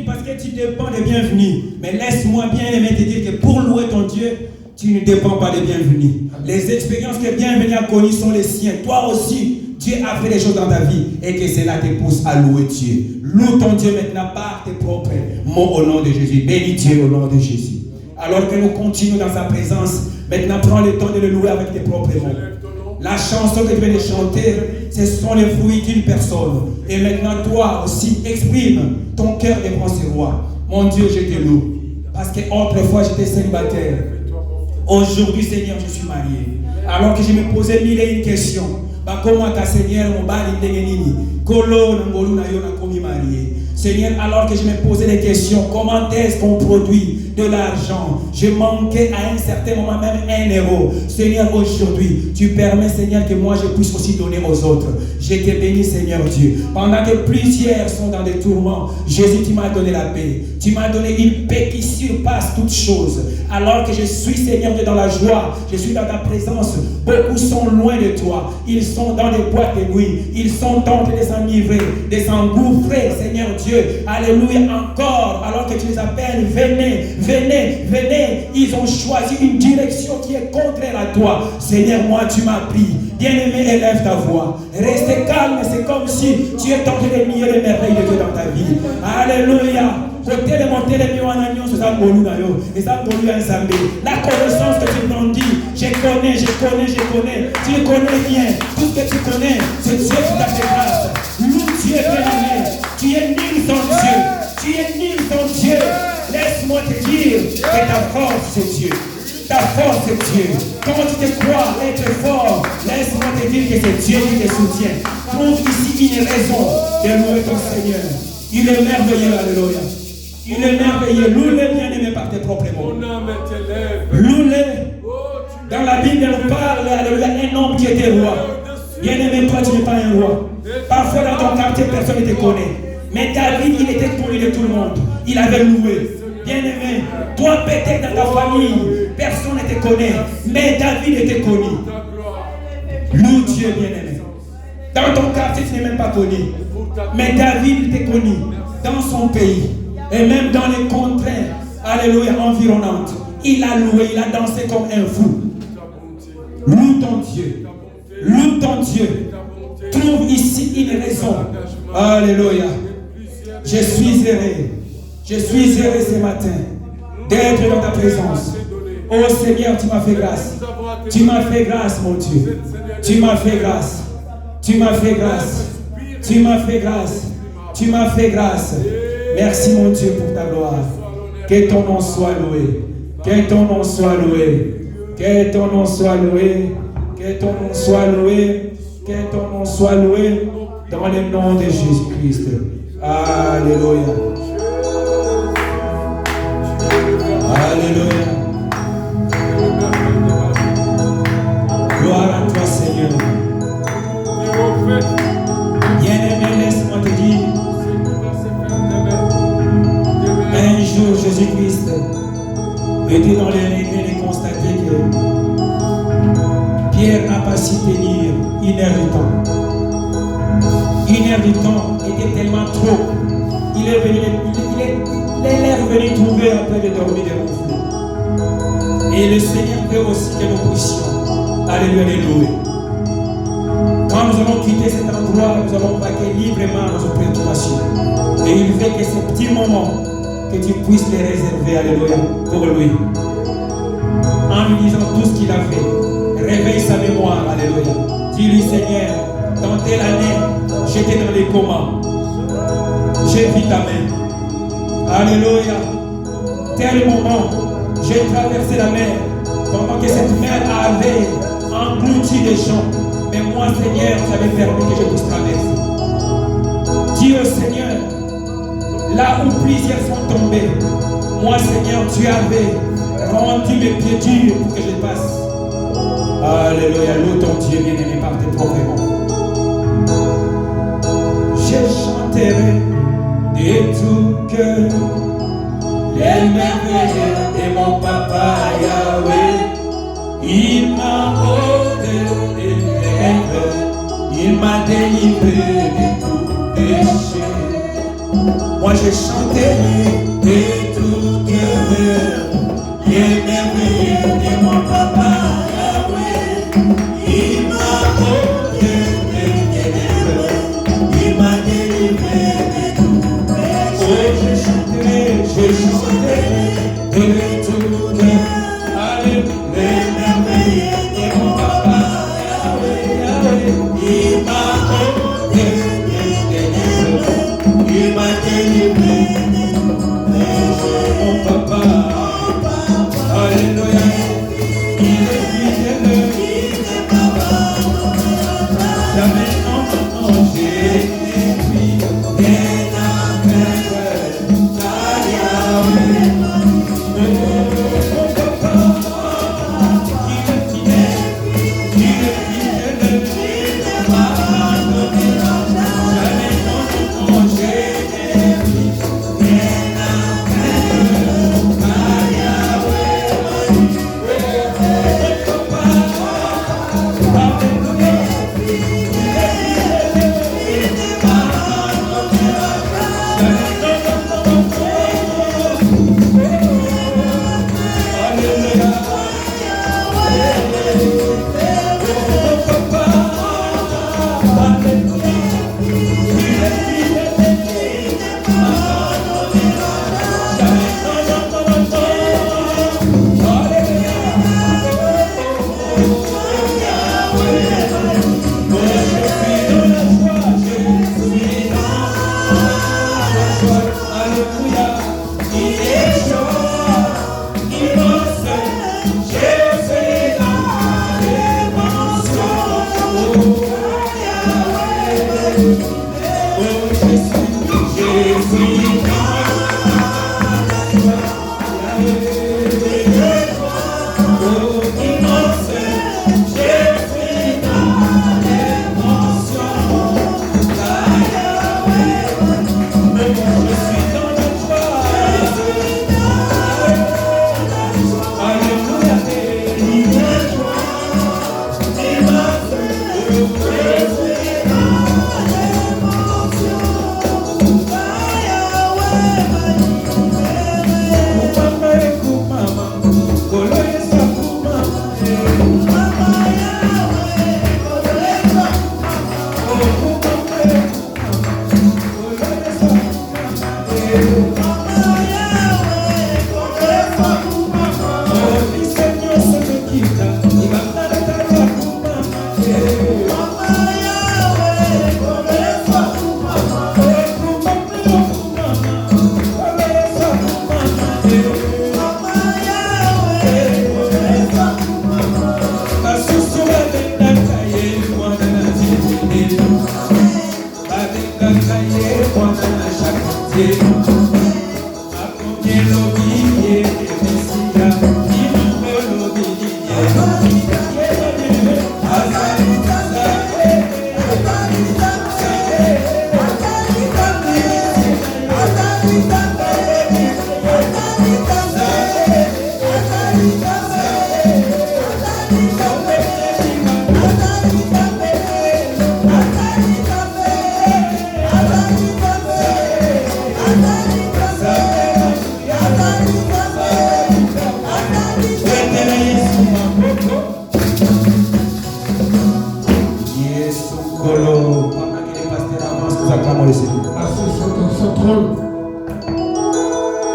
Parce que tu dépends des bienvenus. Mais laisse-moi bien aimer te dire que pour louer ton Dieu, tu ne dépends pas des bienvenus. Les expériences que bienvenus a connues sont les siennes. Toi aussi, Dieu a fait des choses dans ta vie et que cela te pousse à louer Dieu. Loue ton Dieu maintenant par tes propres mots au nom de Jésus. Bénis Dieu au nom de Jésus. Alors que nous continuons dans sa présence, maintenant prends le temps de le louer avec tes propres mots. La chanson que tu viens de chanter, ce sont les fruits d'une personne. Et maintenant, toi aussi, exprime ton cœur devant ce roi. Mon Dieu, je te loue. Parce qu'autrefois, j'étais célibataire. Aujourd'hui, Seigneur, je suis marié. Alors que je me posais mille et une questions. Comment ta Seigneur, mon bali ndegenini, kolo ngolu na yo na komi marié. Seigneur, alors que je me posais des questions, comment est-ce qu'on produit de l'argent? Je manquais à un certain moment même 1 euro. Seigneur, aujourd'hui, tu permets, Seigneur, que moi je puisse aussi donner aux autres. Je te bénis, Seigneur Dieu. Pendant que plusieurs sont dans des tourments, Jésus, tu m'as donné la paix. Tu m'as donné une paix qui surpasse toutes choses. Alors que je suis, Seigneur Dieu, dans la joie, je suis dans ta présence. Beaucoup sont loin de toi. Ils sont dans des boîtes de nuit. Ils sont tentés de s'enivrer, de s'engouffrer, Seigneur Dieu. Alléluia, encore. Alors que tu les appelles, venez, venez, venez. Ils ont choisi une direction qui est contraire à toi. Seigneur, moi, tu m'as pris. Bien-aimé, élève ta voix. Reste calme, c'est comme si tu es tenté de nier les merveilles de Dieu dans ta vie. Alléluia. La connaissance que tu m'en dis, je connais. Tu le connais bien. Tout ce que tu connais, c'est Dieu qui t'a fait grâce. Loue Dieu bien-aimé. Tu es nul sans Dieu. Tu es nul sans Dieu. Laisse-moi te dire que ta force, c'est Dieu. Ta force, c'est Dieu. Quand tu te crois être fort, laisse-moi te dire que c'est Dieu qui te soutient. Trouve ici une raison de louer ton Seigneur. Il est merveilleux, alléluia. Il est merveilleux. Loue-le bien-aimé par tes propres mots. Loue-le. Dans la Bible, on parle, alléluia, un homme qui était roi. Bien-aimé, toi, tu n'es pas un roi. Parfois, dans ton quartier, personne ne te connaît. Mais David, il était connu de tout le monde. Il avait loué. Bien-aimé, toi, peut-être dans ta famille, personne ne te connaît. Mais David était connu. Loue Dieu, bien-aimé. Dans ton quartier, tu n'es même pas connu. Mais David était connu dans son pays. Et même dans les contrées, alléluia, environnantes. Il a loué, il a dansé comme un fou. Loue ton Dieu. Loue ton Dieu. Trouve ici une raison. Alléluia. Je suis heureux. Je suis heureux ce matin d'être dans ta présence. Oh Seigneur, tu m'as fait grâce. Tu m'as fait grâce, mon Dieu. Tu m'as fait grâce. Tu m'as fait grâce. Tu m'as fait grâce. Tu m'as fait grâce. Merci, mon Dieu, pour ta gloire. Que ton nom soit loué. Que ton nom soit loué. Que ton nom soit loué. Que ton nom soit loué. Que ton nom soit loué. Dans le nom de Jésus-Christ. Alléluia. Alléluia. Gloire à toi, Seigneur. Bien-aimé, laisse-moi te dire. Un jour, Jésus-Christ était dans les regrets de constater que Pierre n'a pas su tenir 1 heure de temps. 1 heure de temps était tellement trop. Il est revenu trouver après de dormir des ronflets. Et le Seigneur veut aussi que nous puissions, alléluia, les louer. Quand nous allons quitter cet endroit, nous allons vaquer librement à nos préoccupations. Et il veut que ces petits moments, que tu puisses les réserver, alléluia, pour lui. En lui disant tout ce qu'il a fait, réveille sa mémoire, alléluia. Dis-lui, Seigneur, dans telle année, j'étais dans les comas. J'ai vu ta main. Alléluia. Tel moment, j'ai traversé la mer pendant que cette mer avait englouti des gens. Mais moi, Seigneur, j'avais permis que je puisse traverser. Dis au Seigneur, là où plusieurs sont tombés, moi, Seigneur, tu avais rendu mes pieds durs pour que je passe. Alléluia. Loue ton Dieu bien-aimé par tes propres mots. Je chanterai de tout cœur les merveilles de mon papa Yahweh. Il m'a ôté des ténèbres, il m'a délivré de tout péché. Moi je chanterai de tout cœur. Il est merveilleux de mon papa Yahweh. Il m'a ôté mes ténèbres. Il m'a délivré de tout péché. Oh, je chanterai de tout cœur. Alléluia. Les merveilleux de mon papa Yahweh. Il m'a ôté mes ténèbres. Il m'a délivré de tout péché. Mon papa. Alléluia. Il est fidèle. Il est papa. Jamais non, j'ai été fidèle à mes frères. Yahweh. Mon papa. Il est fidèle. Il est fidèle. Il est papa. Jamais non, j'ai été fidèle à mes frères. Yahweh.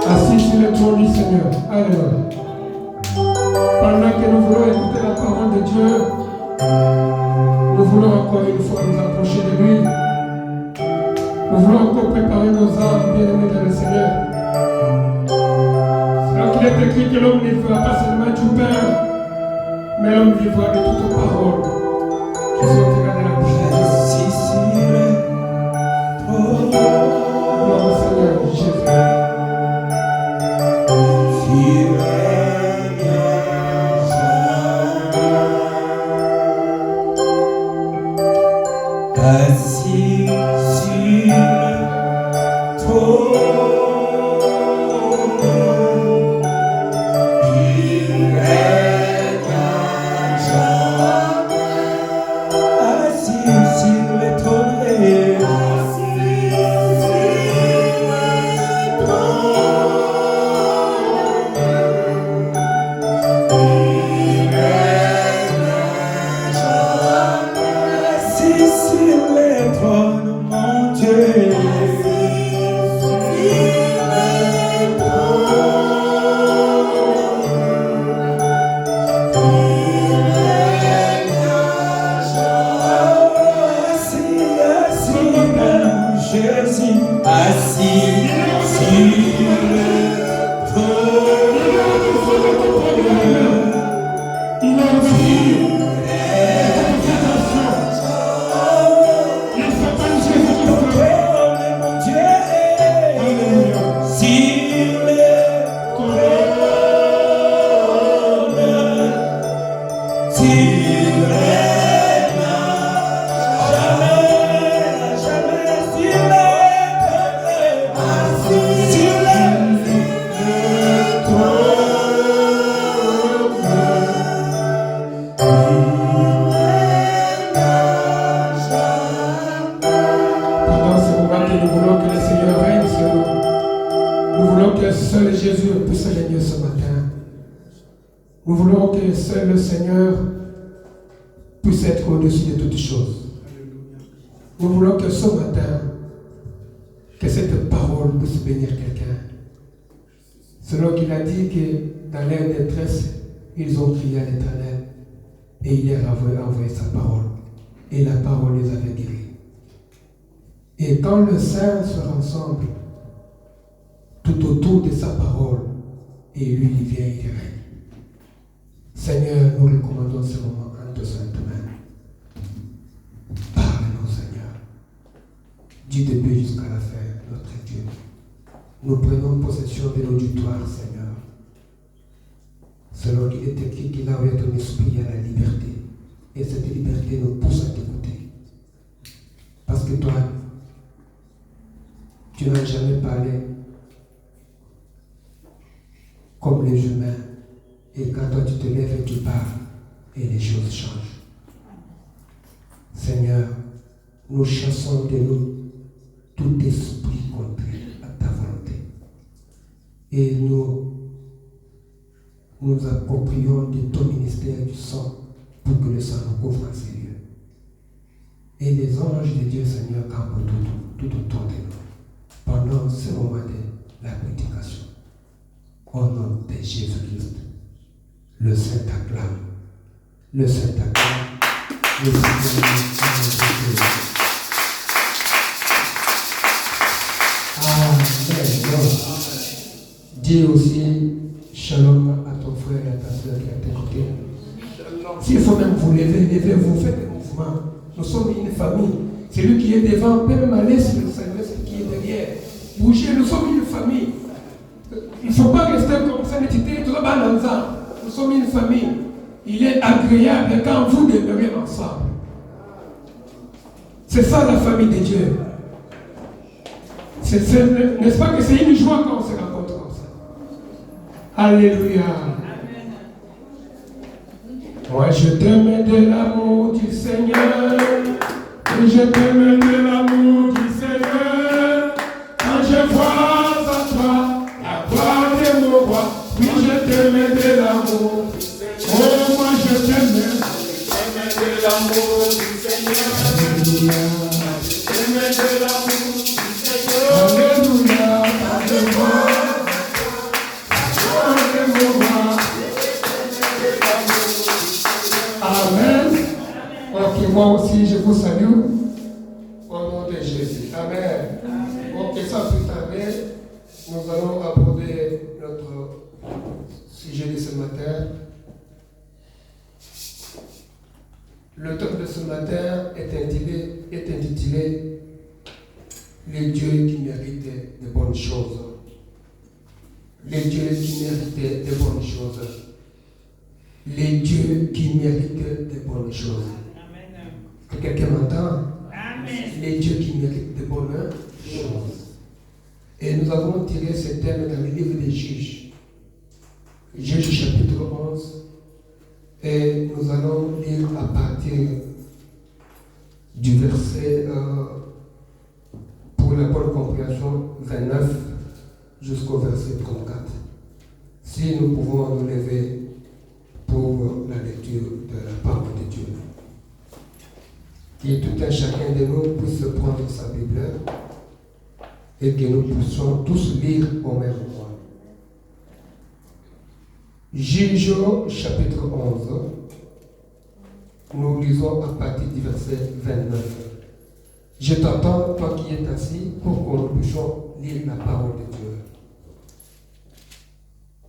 Assis sur le trône du Seigneur. Alléluia. Pendant que nous voulons écouter la parole de Dieu, nous voulons encore une fois nous approcher de lui. Nous voulons encore préparer nos âmes bien-aimées dans le Seigneur. C'est là qu'il est écrit que l'homme ne vivra pas seulement du pain, mais l'homme vivra de toutes paroles qui sont tirées de la bouche de Dieu. Gloire au Seigneur Jésus. Assis sur le trône, il règne à jamais. Nous voulons que seul le Seigneur puisse être au-dessus de toutes choses. Nous voulons que ce matin, que cette parole puisse bénir quelqu'un. Selon qu'il a dit que dans leur détresse, ils ont crié à l'Éternel et il leur avait envoyé sa parole. Et la parole les avait guéris. Et quand le Saint se rassemble tout autour de sa parole, et lui, il vient, il règne. Seigneur, nous recommandons ce moment en de sainte main. Parle-nous, Seigneur. Du début jusqu'à la fin, notre Dieu. Nous prenons possession de l'auditoire, Seigneur. Selon qu'il est écrit qu'il a ouvert ton esprit à la liberté. Et cette liberté nous pousse à t'écouter. Parce que toi, tu n'as jamais parlé comme les humains. Et quand toi tu te lèves et tu parles, et les choses changent. Seigneur, nous chassons de nous tout esprit contraire à ta volonté. Et nous approprions de ton ministère du sang pour que le sang nous couvre en ces lieux. Et les anges de Dieu, Seigneur, campent tout autour de nous pendant ce moment de la prédication. Au nom de Jésus-Christ, le Saint acclame. Le Saint acclame. Le Saint acclame. Amen. Dis aussi shalom à ton frère et à ta soeur qui est à tes côtés. S'il faut même vous lever, levez-vous, faites des mouvements. Nous sommes une famille. Celui qui est devant peut même aller sur le Seigneur, celui qui est derrière. Bougez, nous sommes une famille. Il ne faut pas rester comme ça, nous sommes une famille. Il est agréable quand vous demeurez ensemble. C'est ça la famille de Dieu. N'est-ce pas que c'est une joie quand on se rencontre comme ça? Alléluia. Moi je t'aime de l'amour du Seigneur. Et je t'aime de l'amour du Seigneur. Quand je vois à toi la gloire de mon roi. Oui, je t'aime de l'amour. Oh, moi je t'aime de l'amour du Seigneur. Alléluia. Je t'aime de l'amour du Seigneur. Alléluia. Parle-moi. Amen. Ok, moi aussi je vous salue au nom de Jésus. Amen. Ok, sans plus tarder, nous allons aborder notre sujet de ce matin. Le thème de ce matin est intitulé Les dieux qui méritent de bonnes choses. Les dieux qui méritent de bonnes choses. Les dieux qui méritent de bonnes choses. Amen. Que quelqu'un m'entend? Amen. Les dieux qui méritent de bonnes choses. Et nous avons tiré ce thème dans le livre des Juges. Juges chapitre 11. Et nous allons lire à partir du verset, pour la bonne compréhension, 29 jusqu'au verset 34. Si nous pouvons nous lever pour la lecture de la parole de Dieu. Que tout un chacun de nous puisse prendre sa Bible et que nous puissions tous lire au même moment. Juges chapitre 11, nous lisons à partir du verset 29. Je t'entends, toi qui es assis, pour que nous puissions lire la parole de Dieu.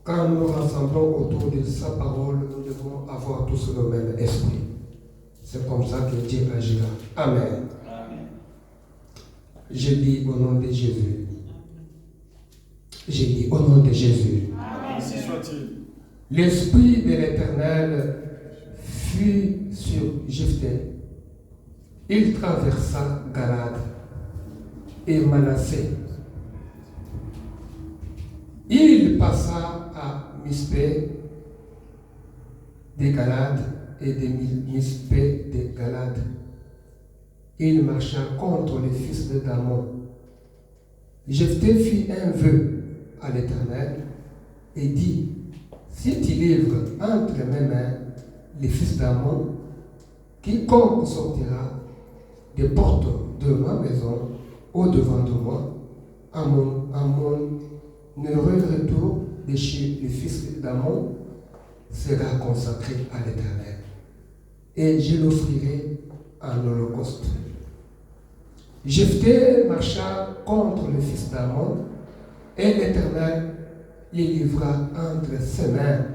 quand nous nous rassemblons autour de sa parole, nous devons avoir tous le même esprit. C'est comme ça que Dieu agira. Amen. Amen. Je dis au nom de Jésus. Je dis au nom de Jésus. Amen. Ainsi soit-il. L'Esprit de l'Éternel fut sur Jephthé. Il traversa Galade et Manassé. Il passa à Mispé de Galade et de Mispé de Galade. Il marcha contre les fils de Damon. Jephthé fit un vœu à l'Éternel et dit: si tu livres entre mes mains les fils d'Amon, quiconque sortira des portes de ma maison au-devant de moi, à mon heureux retour de chez les fils d'Amon, sera consacré à l'Éternel. Et je l'offrirai en holocauste. Jephthé marcha contre les fils d'Amon, et l'Éternel les livra entre ses mains.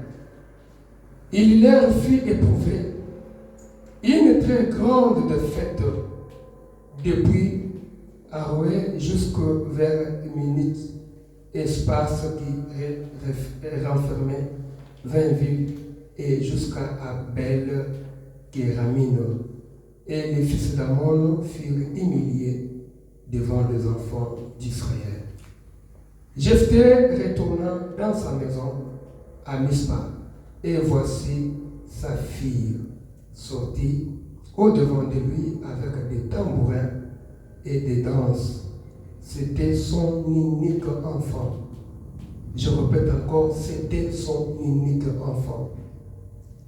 Il leur fit éprouver une très grande défaite depuis Aroé jusqu'au vers Minit, espace qui renfermait 20 villes, et jusqu'à Abel Kéramine. Et les fils d'Amon furent humiliés devant les enfants d'Israël. Jephthé retourna dans sa maison à Mispa, et voici sa fille sortit au-devant de lui avec des tambourins et des danses. C'était son unique enfant. Je répète encore, c'était son unique enfant.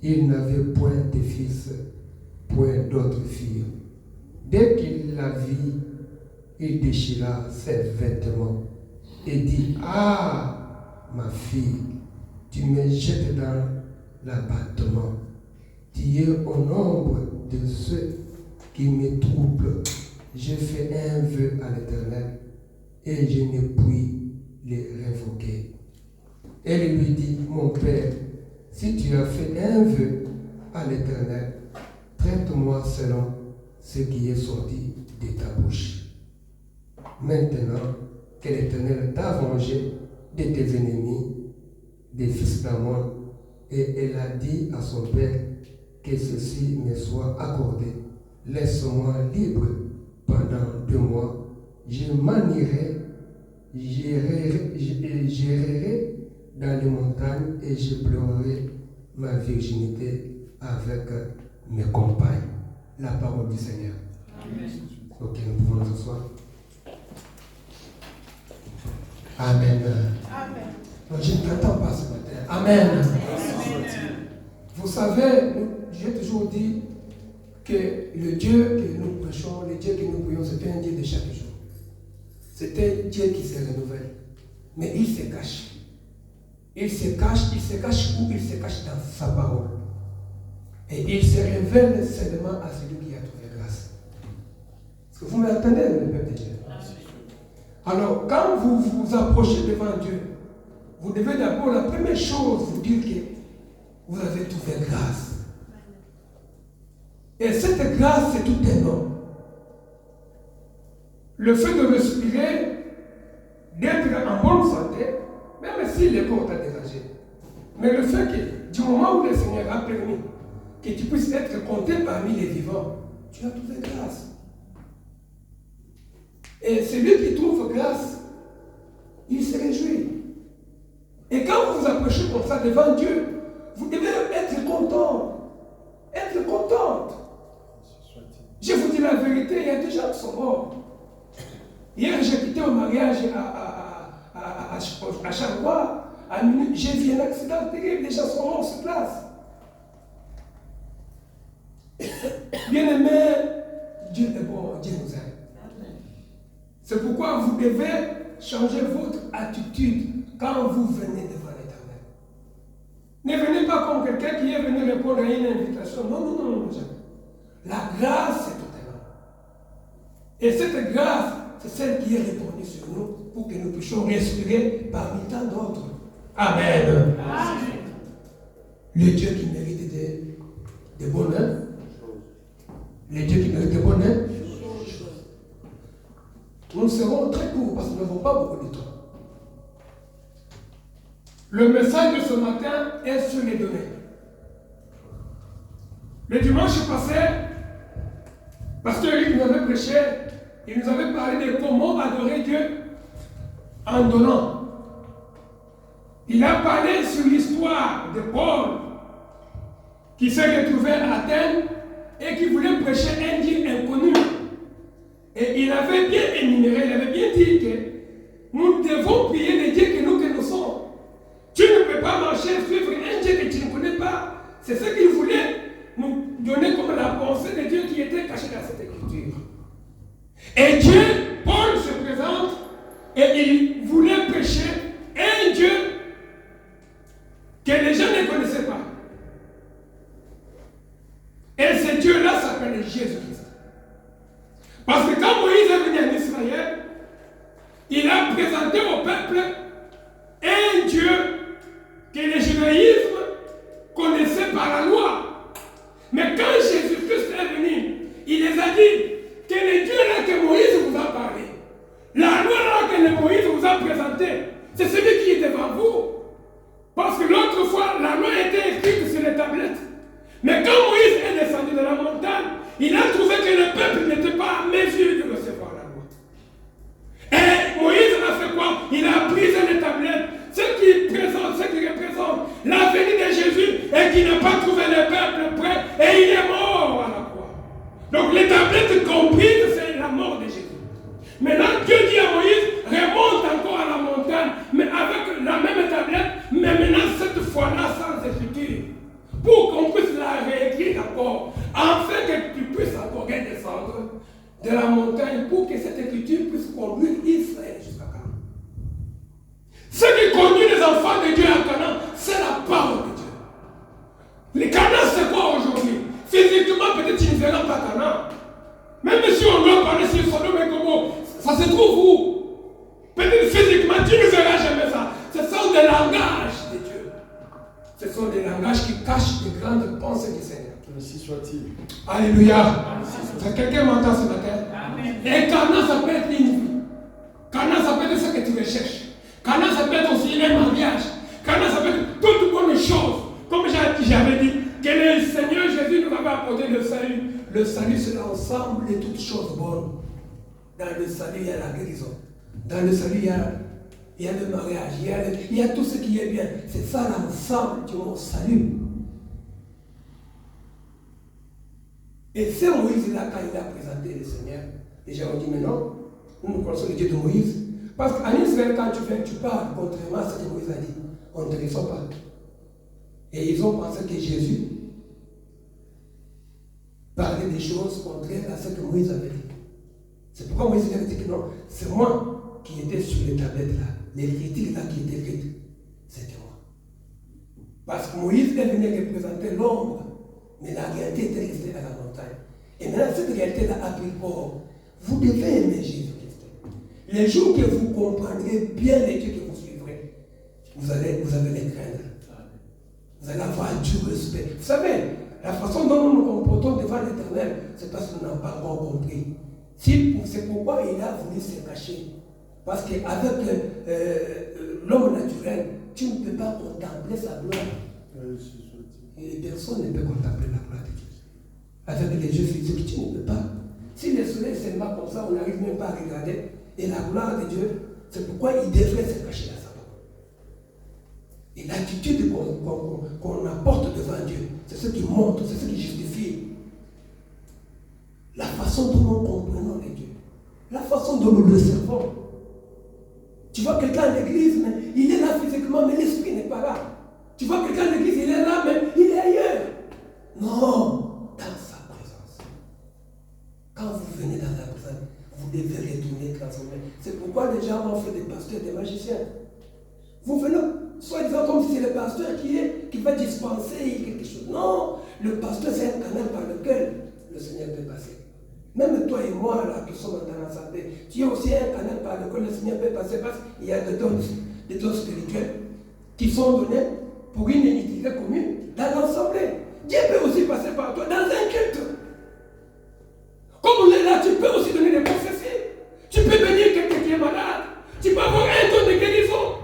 Il n'avait point de fils, point d'autres filles. Dès qu'il la vit, il déchira ses vêtements et dit: ah, ma fille, tu me jettes dans l'abattement. Tu es au nombre de ceux qui me troublent. J'ai fait un vœu à l'Éternel et je ne puis les révoquer. Elle lui dit: mon père, si tu as fait un vœu à l'Éternel, traite-moi selon ce qui est sorti de ta bouche. Maintenant que l'Éternel t'a vengé de tes ennemis, des fils d'Amon, et elle a dit à son père: que ceci me soit accordé. Laisse-moi libre pendant 2 mois. Je m'en irai, j'irai dans les montagnes et je pleurerai ma virginité avec mes compagnes. La parole du Seigneur. Amen. Ok, nous pouvons nous asseoir. Amen. Amen. Non, je ne t'attends pas ce matin. Amen. Amen. Vous savez, j'ai toujours dit que le Dieu que nous prêchons, le Dieu que nous prions, c'est un Dieu de chaque jour. C'est un Dieu qui se renouvelle. Mais il se cache. Il se cache où? Il se cache dans sa parole. Et il se révèle seulement à celui qui a trouvé grâce. Est-ce que vous m'entendez, le peuple de Dieu? Alors, quand vous vous approchez devant Dieu, vous devez d'abord, la première chose, vous dire que vous avez trouvé grâce. Et cette grâce, c'est tout un homme. Le fait de respirer, d'être en bonne santé, même si le corps t'a dégagé. Mais le fait que, du moment où le Seigneur a permis que tu puisses être compté parmi les vivants, tu as trouvé grâce. Et celui qui trouve grâce, il se réjouit. Et quand vous vous approchez comme ça devant Dieu, vous devez être content. Être contente. Je vous dis la vérité, il y a des gens qui sont morts. Hier, j'ai quitté au mariage à Charleroi. À minute, j'ai vu un accident terrible, les gens sont morts sur place. Bien-aimé, Dieu est bon, Dieu nous aime. C'est pourquoi vous devez changer votre attitude quand vous venez devant l'Éternel. Ne venez pas comme quelqu'un qui est venu répondre à une invitation. Non, non, non, non, jamais. La grâce, c'est tout un homme. Et cette grâce, c'est celle qui est répandue sur nous pour que nous puissions respirer parmi tant d'autres. Amen. Le Dieu qui mérite des bonheurs. Le Dieu qui mérite des bonheurs. Nous serons très courts parce que nous n'avons pas beaucoup de temps. Le message de ce matin est sur les données. Le dimanche passé, Pasteur Eric nous avait prêché, il nous avait parlé de comment adorer Dieu en donnant. Il a parlé sur l'histoire de Paul qui s'est retrouvé à Athènes et qui voulait prêcher un Dieu inconnu. Et il avait bien énuméré, il avait bien dit que nous devons prier les dieux que nous sommes. Tu ne peux pas marcher, suivre un Dieu que tu ne connais pas. C'est ce qu'il voulait nous donner comme la pensée de Dieu qui était cachée dans cette écriture. Et Dieu, Paul se présente et il voulait prêcher un Dieu que les gens ne connaissaient pas. Et ce Dieu-là s'appelle Jésus-Christ. Parce que quand Moïse est venu en Israël, il a présenté au peuple un Dieu que le judaïsme connaissait par la loi. Mais quand Jésus-Christ est venu, il les a dit que le Dieu là que Moïse vous a parlé, la loi là que Moïse vous a présentée, c'est celui qui est devant vous. Parce que l'autre fois, la loi était écrite sur les tablettes. Mais quand Moïse est descendu de la montagne, il a trouvé que le peuple n'était pas à mesure de recevoir la loi. Et Moïse a fait quoi? Il a brisé les tablettes. Ce qui représente la venue de Jésus et qui n'a pas trouvé le peuple prêt et il est mort à la croix. Donc les tablettes comprises, c'est la mort de Jésus. Maintenant, Dieu dit à Moïse, remonte encore à la montagne, mais avec la même tablette, mais maintenant cette fois-là sans écriture. Pour qu'on puisse la réécrire encore, afin que tu puisses encore descendre de la montagne pour que cette écriture puisse conduire Israël jusqu'à Canaan. Ce qui conduit les enfants de Dieu à Canaan, c'est la parole de Dieu. Les Canaan, c'est quoi aujourd'hui? Physiquement, peut-être tu ne verras pas Canaan. Même si on doit parler sur Sodome et Gomorrhe, ça se trouve où? Peut-être physiquement, tu ne verras jamais ça. Ce sont des langages de Dieu. Ce sont des langages qui cachent les grandes pensées du Seigneur. Ainsi soit-il. Alléluia. Quelqu'un m'entend ce matin? Amen. Et Canaan, ça peut être une vie. Canaan, ça peut être ce que tu recherches. Canaan, ça peut être aussi un mariage. Canaan, ça peut être toutes bonnes choses. Comme j'avais dit, que le Seigneur Jésus nous avait apporté le salut. Le salut, c'est l'ensemble de toutes choses bonnes. Dans le salut, il y a la guérison. Dans le salut, il y a le mariage. Il y a tout ce qui est bien. C'est ça l'ensemble du mot salut. Et c'est Moïse-là, quand il a présenté le Seigneur, les gens ont dit, mais non, nous connaissons le Dieu de Moïse. Parce qu'en Israël, quand tu viens, tu parles, contrairement à ce que Moïse a dit, on ne te reçoit pas. Et ils ont pensé que Jésus parlait des choses contraires à ce que Moïse avait dit. C'est pourquoi Moïse avait dit que non, c'est moi qui étais sur les tablettes là, l'écriture là qui était écrite, c'était moi. Parce que Moïse est venu représenter l'ombre, mais la réalité était restée à la montagne. Et maintenant, cette réalité-là a pris corps. Vous devez aimer Jésus-Christ. Les jours que vous comprendrez bien les dieux que vous suivrez, vous allez les craindre. Vous allez avoir du respect. Vous savez, la façon dont nous nous comportons devant l'Éternel, c'est parce que nous n'avons pas encore compris. C'est pourquoi il a voulu se cacher. Parce qu'avec l'homme naturel, tu ne peux pas contempler sa gloire. Et personne ne peut contempler la gloire de Dieu. Avec les yeux physiques, tu ne peux pas. Si le soleil se met comme ça, on n'arrive même pas à regarder. Et la gloire de Dieu, c'est pourquoi il devrait se cacher à sa parole. Et l'attitude qu'on apporte devant Dieu, c'est ce qui montre, c'est ce qui justifie la façon dont nous comprenons les dieux, la façon dont nous le servons. Tu vois quelqu'un à l'église, mais il est là physiquement, mais l'esprit n'est pas là. Tu vois quelqu'un à l'église, il est là, mais il est ailleurs. Non, dans sa présence. Quand vous venez dans la présence, vous devez retourner transformer. C'est pourquoi les gens ont fait des pasteurs, des magiciens. Vous venez, soi-disant comme si c'est le pasteur qui va dispenser quelque chose. Non, le pasteur c'est un canal par lequel le Seigneur peut passer. Même toi et moi là qui sommes dans la santé, tu es aussi un canal par lequel le Seigneur peut passer parce qu'il y a des dons spirituels. qui sont donnés pour une utilité commune dans l'assemblée. Dieu peut aussi passer par toi dans un culte. Comme on est là, tu peux aussi donner des prophéties. Tu peux bénir quelqu'un qui est malade. Tu peux avoir un don de guérison.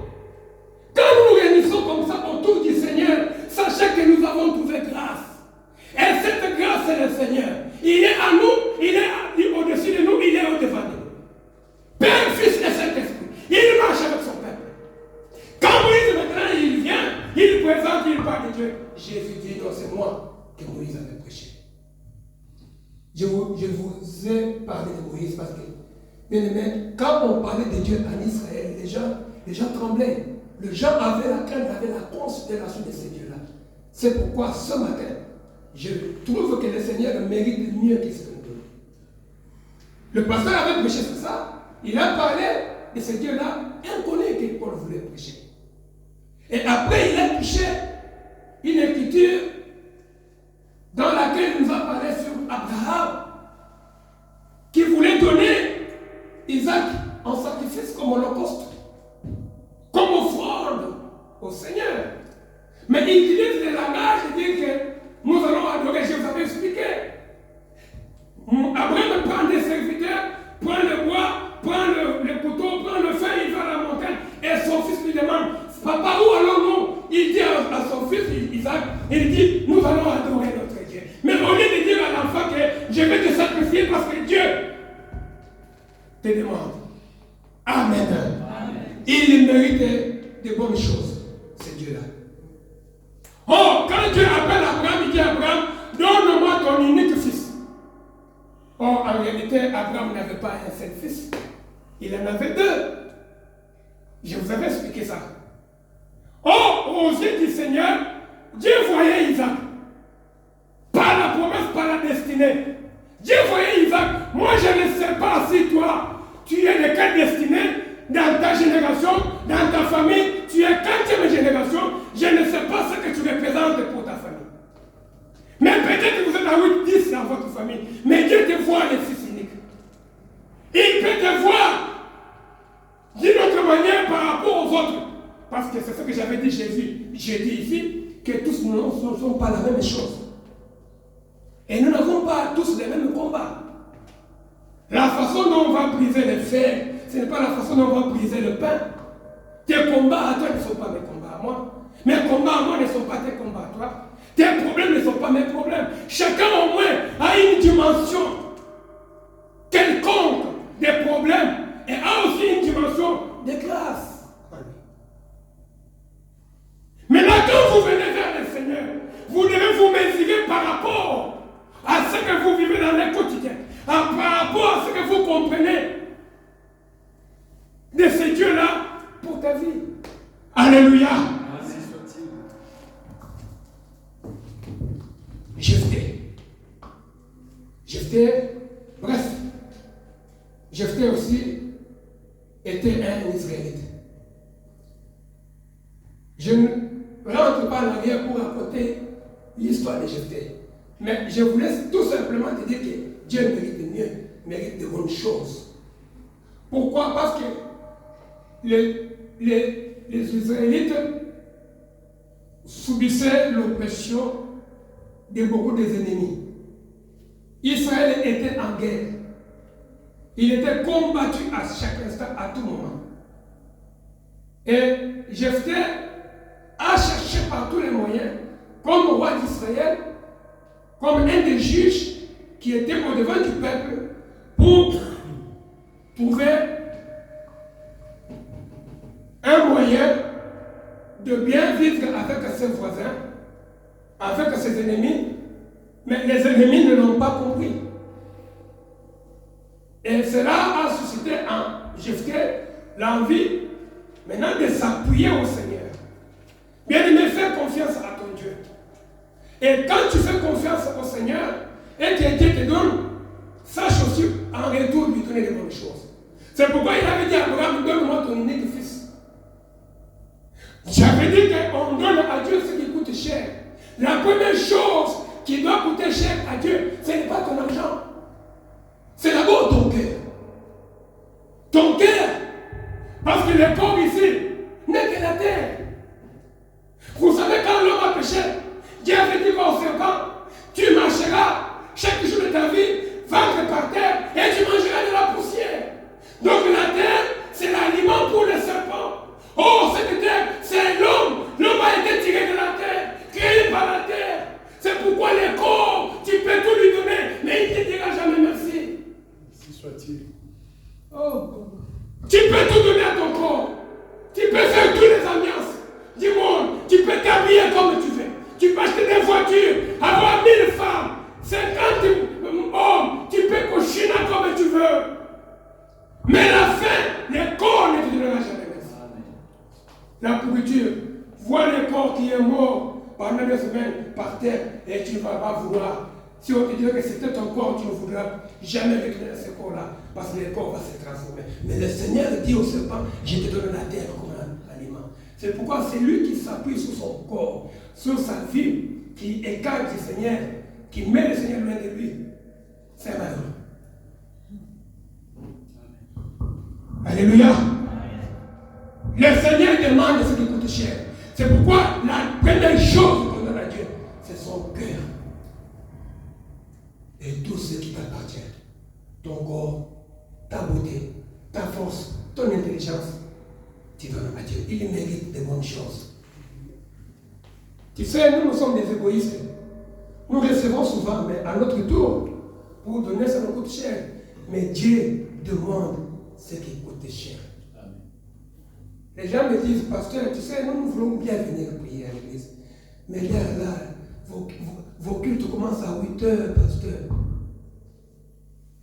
Quand nous nous réunissons comme ça autour du Seigneur, sachez que nous avons trouvé grâce. Et cette grâce, c'est le Seigneur. Il est à nous, il est au-dessus de nous, il est au-devant de nous. Père, Fils et Saint-Esprit. Il marche avec son peuple. Quand Moïse maintenant il vient, il présente, il parle de Dieu. Jésus dit, non, c'est moi que Moïse avait prêché. Je vous ai parlé de Moïse parce que, bien aimé, quand on parlait de Dieu en Israël, les gens tremblaient. Les gens avaient la crainte, avaient la considération de ces dieux-là. C'est pourquoi ce matin, je trouve que le Seigneur mérite mieux que ce que nous donnons. Le pasteur avait prêché sur ça. Il a parlé de ce Dieu-là inconnu que Paul voulait prêcher. Et après, il a touché une écriture dans laquelle il nous a parlé sur Abraham, qui voulait donner Isaac en sacrifice comme holocauste, comme offrande au Seigneur. Mais il utilise le langage de dire que nous allons adorer, je vous avais expliqué. Abraham prend des serviteurs, prend le bois, prend le couteau, prend le feu, il va à la montagne, et son fils lui demande, papa, où allons-nous? Il dit à son fils Isaac, il dit, nous allons adorer notre Dieu. Mais au lieu de dire à l'enfant que je vais te sacrifier parce que Dieu te demande. Amen. Amen. Il mérite de bonnes choses, ce Dieu-là. Oh, quand Dieu appelle Abraham, il dit à Abraham, donne-moi ton unique fils. Oh, en réalité, Abraham n'avait pas un seul fils. Il en avait deux. Je vous avais expliqué ça. Oh, aux yeux du Seigneur, Dieu voyait Isaac. Pas la promesse, pas la destinée. Dieu voyait Isaac. Moi, je ne sais pas si toi, tu es de quelle destinée dans ta génération, dans ta famille. Tu es 4e génération. Je ne sais pas ce que tu représentes pour ta famille. Mais peut-être que vous êtes à 8, 10 dans votre famille. Mais Dieu te voit les fils uniques. Il peut te voir d'une autre manière par rapport aux autres. Parce que c'est ce que j'avais dit Jésus. J'ai dit ici que tous nous ne sommes pas la même chose. Et nous n'avons pas tous les mêmes combats. La façon dont on va briser les fers, ce n'est pas la façon dont on va briser le pain. Tes combats à toi ne sont pas mes combats à moi. Mes combats à moi ne sont pas tes combats à toi. Tes problèmes ne sont pas mes problèmes. Chacun au moins a une dimension quelconque des problèmes et a aussi une dimension de grâce. Maintenant, quand vous venez vers le Seigneur, vous devez vous mesurer par rapport à ce que vous vivez dans le quotidien, par rapport à ce que vous comprenez de ce Dieu-là pour ta vie. Alléluia. Jephthé aussi était un Israélite. Je ne rentre pas en arrière pour raconter l'histoire de Jephthé. Mais je vous laisse tout simplement te dire que Dieu mérite mieux, mérite de bonnes choses. Pourquoi? Parce que les Israélites subissaient l'oppression de beaucoup des ennemis. Israël était en guerre. Il était combattu à chaque instant, à tout moment. Et Jephthé a cherché par tous les moyens, comme roi d'Israël, comme un des juges qui était au devant du peuple, pour trouver un moyen de bien vivre avec ses voisins, avec ses ennemis, mais les ennemis ne l'ont pas compris. Et cela a suscité en Jephthé l'envie maintenant de s'appuyer au Seigneur. Bien-aimé, fais confiance à ton Dieu. Et quand tu fais confiance au Seigneur et que Dieu te donne, sache aussi en retour lui donner de bonnes choses. C'est pourquoi il avait dit à Abraham, donne-moi ton unique fils. J'avais dit qu'on donne à Dieu ce qui coûte cher. La première chose qui doit coûter cher à Dieu, ce n'est pas ton argent. C'est d'abord ton cœur. Ton cœur. Parce que le corps ici n'est que la terre. péché. Dieu avait dit qu'au serpent, tu marcheras chaque jour de ta vie, ventre par terre, et tu mangeras de la poussière. Donc la terre, c'est l'aliment pour le serpent. Oh, cette terre, c'est l'homme. L'homme a été tiré de la terre, créé par la terre. C'est pourquoi les corps, tu peux tout lui donner, mais il ne te dira jamais merci. Ainsi soit-il. Oh. Tu peux tout donner à ton corps. Tu peux faire toutes les ambiances du monde. Tu peux t'habiller comme tu veux. Tu peux acheter des voitures, avoir 1000 femmes, 50 hommes. Tu peux cochiner comme tu veux. Mais la fin, les corps ne te donnera jamais merci. La pourriture, vois le corps qui est mort pendant des semaines par terre et tu ne vas pas vouloir. Si on te dirait que c'était ton corps, tu ne voudras jamais retourner à ce corps-là parce que le corps va se transformer. Mais le Seigneur dit au serpent, je te donne la terre comme un aliment. C'est pourquoi c'est lui qui s'appuie sur son corps, sur sa vie, qui écarte du Seigneur, qui met le Seigneur loin de lui. C'est malheureux. Alléluia. Le Seigneur demande ce qui coûte cher. C'est pourquoi la première chose qu'on donne à Dieu, c'est son cœur. Et tout ce qui t'appartient. Ton corps, ta beauté, ta force, ton intelligence, tu donnes à Dieu. Il mérite de bonnes choses. Tu sais, nous sommes des égoïstes. Nous recevons souvent, mais à notre tour, pour donner, ça nous coûte cher. Mais Dieu demande ce qui coûte cher. Amen. Les gens me disent, pasteur, tu sais, nous voulons bien venir prier à l'église. Mais là, vos cultes commencent à 8 heures, pasteur.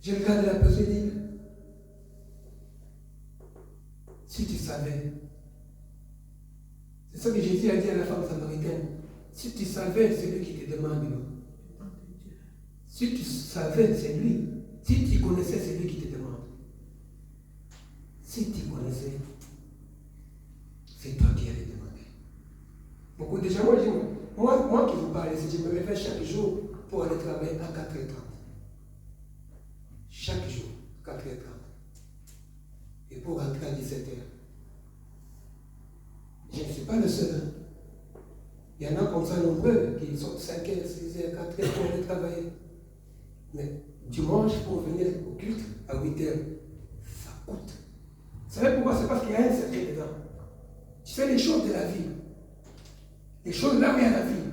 Je regarde la personne et dis, si tu savais, c'est ça que Jésus a dit à la femme samaritaine, si tu savais, c'est lui qui te demande. Si tu savais, c'est lui. Si tu connaissais, c'est lui qui te demande. Si tu connaissais, c'est toi qui allais demander. Beaucoup de gens, moi qui vous parle, si je me réveille chaque jour pour aller travailler à 4h30. Chaque jour, 4h30. Et pour rentrer à 17h. Je ne suis pas le seul. Hein. Il y en a comme ça nombreux qui sortent 5h, 6h, 4h pour aller travailler. Mais tu manges pour venir au culte à 8h. Ça coûte. Vous savez pourquoi? C'est parce qu'il y a un secret dedans. Tu sais les choses de la vie. Les choses là où il y a la vie.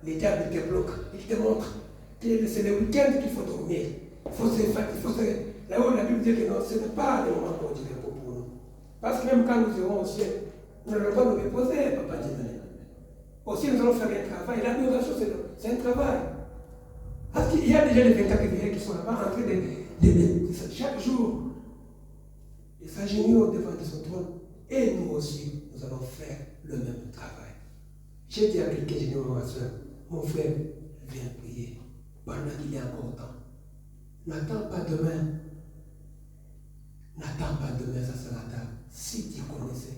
Les diables te bloquent. Ils te montrent que c'est le week-end qu'il faut dormir. Là où la Bible dit que non, ce n'est pas le moment pour du repos pour nous. Parce que même quand nous irons au ciel, nous n'allons pas nous reposer, papa dit. Aussi, nous allons faire un travail. L'adoration, c'est un travail. Parce qu'il y a déjà les 24 février qui sont là-bas en train de chaque jour, de s'agenouiller devant son trône. Et nous aussi, nous allons faire le même travail. J'ai dit à quelqu'un, j'ai dit à ma soeur, mon frère, viens prier pendant qu'il y a encore temps. N'attends pas demain. N'attends pas demain, ça sera tard. Si tu connaissais,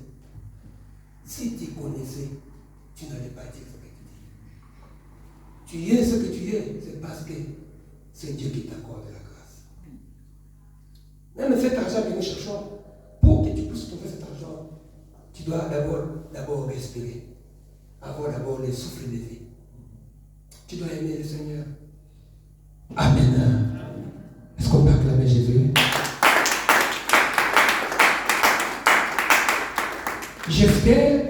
tu n'allais pas dire ce que tu dis. Tu es ce que tu es, c'est parce que c'est Dieu qui t'accorde la grâce. Même cet argent que nous cherchons, pour que tu puisses trouver cet argent, tu dois d'abord respirer, avoir d'abord le souffle de vie. Tu dois aimer le Seigneur. Amen. Est-ce qu'on peut acclamer Jésus? Jephthé,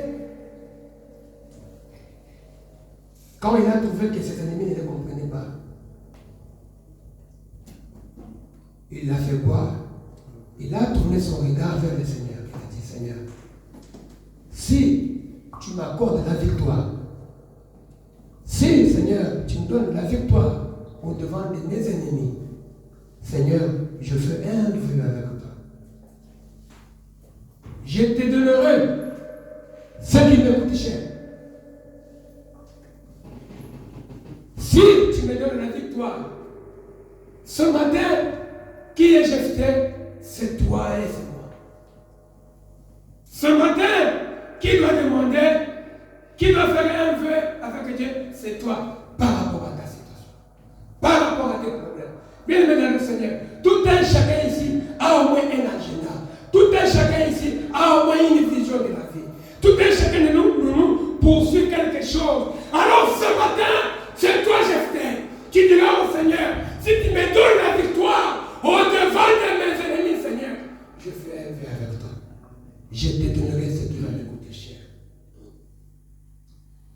quand il a trouvé que ses ennemis ne le comprenaient pas, il a fait quoi? Il a tourné son regard vers le Seigneur. Il a dit, Seigneur, si tu m'accordes la victoire, si, Seigneur, tu me donnes la victoire au devant de mes ennemis, Seigneur, je fais un vœu avec toi. Je te donnerai ce qui me coûte cher. Si tu me donnes la victoire, ce matin, qui est Jephthé? C'est toi et c'est moi. Ce matin, qui doit demander, qui doit faire un vœu avec Dieu? C'est toi, par rapport à ta situation, par rapport à tes problèmes. Bien aimé dans le Seigneur, tout un chacun ici a au moins un agenda. Tout un chacun ici a au moins une vision de la vie. Tout un chacun de nous poursuit quelque chose. Alors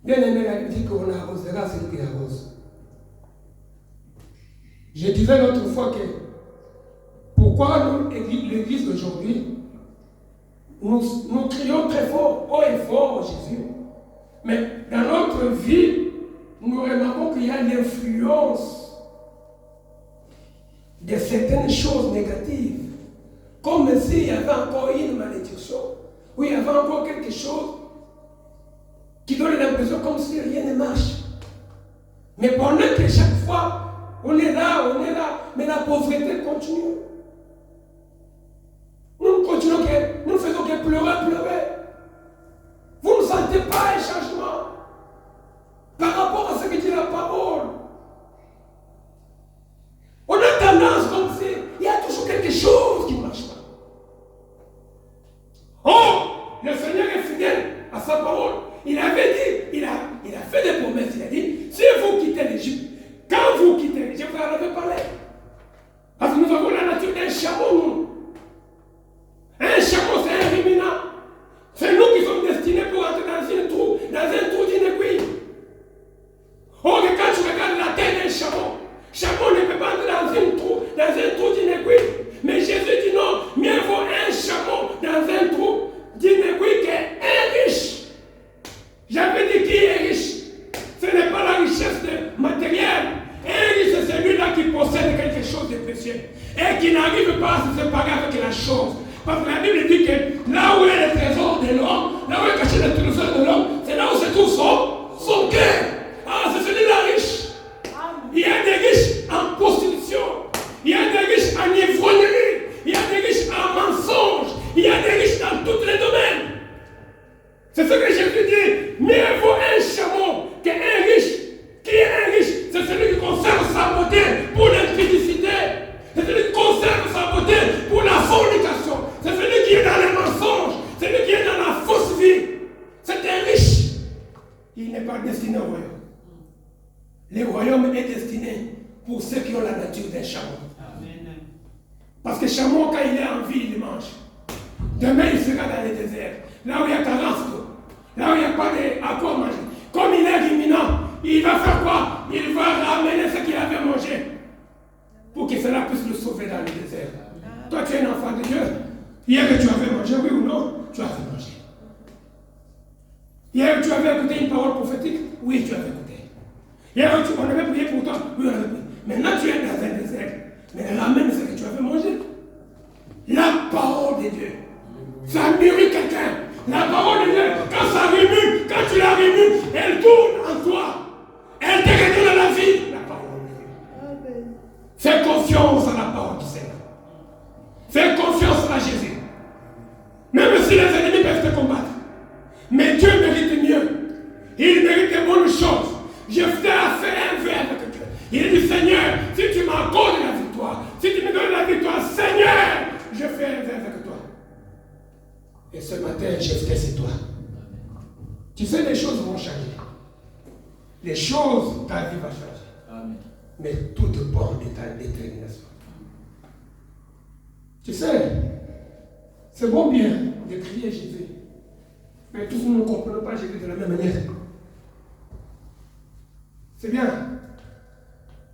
Bien aimé, la Bible dit qu'on arrosera celui qui arrose. Je disais l'autre fois que pourquoi nous, l'Église d'aujourd'hui, nous crions très fort, haut et fort Jésus. Mais dans notre vie, nous remarquons qu'il y a l'influence de certaines choses négatives. Comme s'il y avait encore une malédiction, ou il y avait encore quelque chose qui donne l'impression comme si rien ne marche. Mais pendant que chaque fois, on est là, mais la pauvreté continue. Nous ne faisons que pleurer. Vous ne sentez pas un changement par rapport à ce que dit la parole. On a tendance comme si il y a toujours quelque chose qui ne marche pas. Oh, le Seigneur est fidèle à sa parole. Il avait dit, il a fait des promesses. Il a dit, si vous quittez l'Égypte, quand vous quittez l'Égypte, vous en avez parlé. Parce que nous avons la nature d'un chameau, nous. Un chameau, c'est un ruminant. C'est nous qui sommes destinés pour entrer dans un trou d'une aiguille. Or, quand tu regardes la tête d'un chameau ne peut pas entrer dans un trou d'une aiguille. Mais Jésus dit non, mieux vaut un chameau dans un trou d'une aiguille qu'un riche. J'avais dit qui est riche. Ce n'est pas la richesse matérielle. Un riche, c'est celui-là qui possède quelque chose de précieux et qui n'arrive pas à se séparer avec la chose. Parce que la Bible dit que là où est le trésor de l'homme, là où est caché le trésor de l'homme, c'est là où se trouve son cœur. Ah, c'est celui-là riche. Il y a des riches en prostitution. Il y a des riches en ivrognerie. Il y a des riches en mensonge. Il y a des riches dans tous les domaines. C'est ce que Jésus dit. Mieux vaut un chameau qu'un riche. Qui est un riche? C'est celui qui conserve sa beauté pour l'impudicité. C'est celui qui conserve sa beauté pour la fornication. C'est celui qui est dans les mensonges. C'est celui qui est dans la fausse vie. C'est un riche. Il n'est pas destiné au royaume. Le royaume est destiné pour ceux qui ont la nature d'un chameau. Amen. Parce que chameau, quand il est en vie, il mange. Demain, il sera dans le désert. Là où il y a carence d'eau. Là où il n'y a pas à quoi manger. Comme il est ruminant, il va faire quoi? Il va ramener ce qu'il avait mangé. Pour que cela puisse le sauver dans le désert. Toi, tu es un enfant de Dieu. Hier que tu avais mangé, oui ou non? Tu avais mangé. Hier, tu avais écouté une parole prophétique? Oui, tu avais écouté. Hier, on avait prié pour toi? Oui, on avait prié. Maintenant, tu es dans un désert. Mais ramène ce que tu avais mangé. La parole de Dieu. Ça mûrit quelqu'un. La parole de Dieu, quand ça remue, quand tu la remues, elle tourne en toi. Elle te redonne la vie. La parole de Dieu. Fais confiance à la parole du Seigneur. Fais confiance à Jésus. Même si les ennemis peuvent te combattre. Mais Dieu mérite mieux. Il mérite de bonnes choses. Je t'ai à faire un vœu avec Dieu. Il dit, Seigneur, si tu m'accordes la victoire, si tu me donnes la victoire, Seigneur, je fais un vœu avec toi. Et ce matin, je fais c'est toi. Tu sais, les choses vont changer. Les choses, ta vie va changer. Amen. Mais tout dépend de ta détermination. Tu sais, c'est bon bien de crier Jésus. Mais tous nous ne comprenons pas Jésus de la même manière. C'est bien.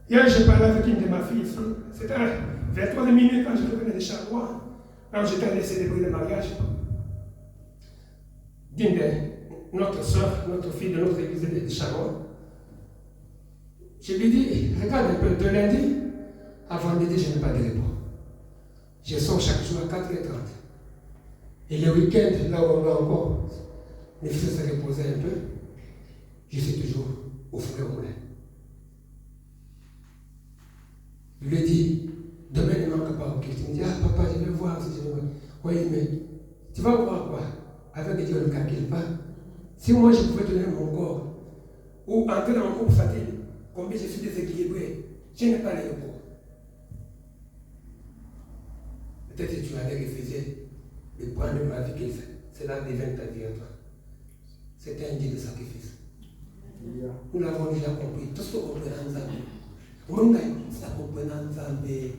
Hier, j'ai parlé avec une de ma fille ici. C'était vers 3 minutes quand je revenais de Charleroi. Quand j'étais allé célébrer le mariage d'une de notre soeur, notre fille de notre église de Charleroi. Je lui ai dit, regarde un peu, de lundi à vendredi, je n'ai pas de repos. Je sors chaque jour à 4h30. Et le week-end, là où on va encore, les fils se reposer un peu, je suis toujours au four au moulin. Je lui ai dit, demain ne manque pas. Okay. Tu me dis, ah papa, je vais voir si je vais voir. Oui, mais tu vas voir quoi? Avec Dieu, ne calcule pas. Si moi je pouvais donner mon corps, ou entrer dans mon corps fatigue, combien je suis déséquilibré, je n'ai pas les repos. Peut-être que tu allais refuser de prendre ma vie, que cela devienne ta vie à toi. C'était un Dieu de sacrifice. Nous l'avons déjà compris. Tout ce qu'on comprend en Zambie. Ça comprend en Zambie.